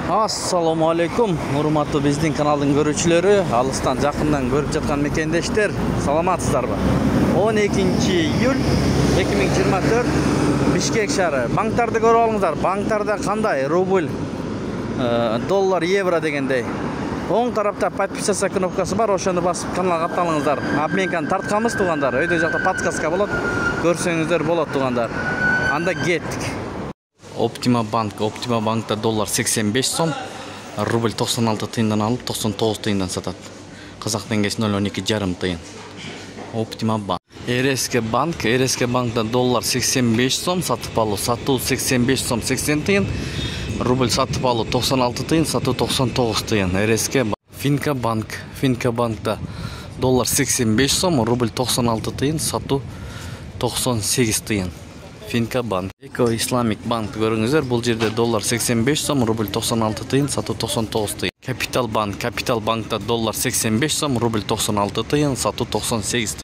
Assalamu alaikum, урматтуу биздин каналдын көрүүчүлөрү, алыстан жакындан көрүп жаткан мекендештер, саламатсыздарбы? 12 июль 2024 Бишкек шаары. Банктарды көрүп алыңыздар. Банктарда кандай рубль, доллар, евро дегендей. Оң тарапта подписаться кнопкасы бар, ошону басып каналга катталыңыздар. Обменканы тартканбыз туугандар. Өйдө жакта подсказка болот, көрсөңүздөр болот туугандар. Анда кеттик. Optima Bank'ta dollar 85 сом, рубль 96 тыйындан алып 99 тыйындан сатат. Казак теңгеси 0,12,5 тыйын. Optima Bank. РСК Bank'та доллар 85 сом, сатып алуу, сатуу 85 сом 80 тыйын, рубль сатып алуу 96 тыйын, сатуу 99 тыйын. РСК Finca Bank'та доллар 85 сом, рубль 96 тыйын, сатуу 98 тыйын. Finca Bank. Eco Islamic Bank көрүңүздөр, бул жерде доллар 85 сом, рубль 96 тыйын, сатуу 99 тыйын. Capital Bank'та доллар 85 сом, рубль 96 тыйын, сатуу 98 тыйын.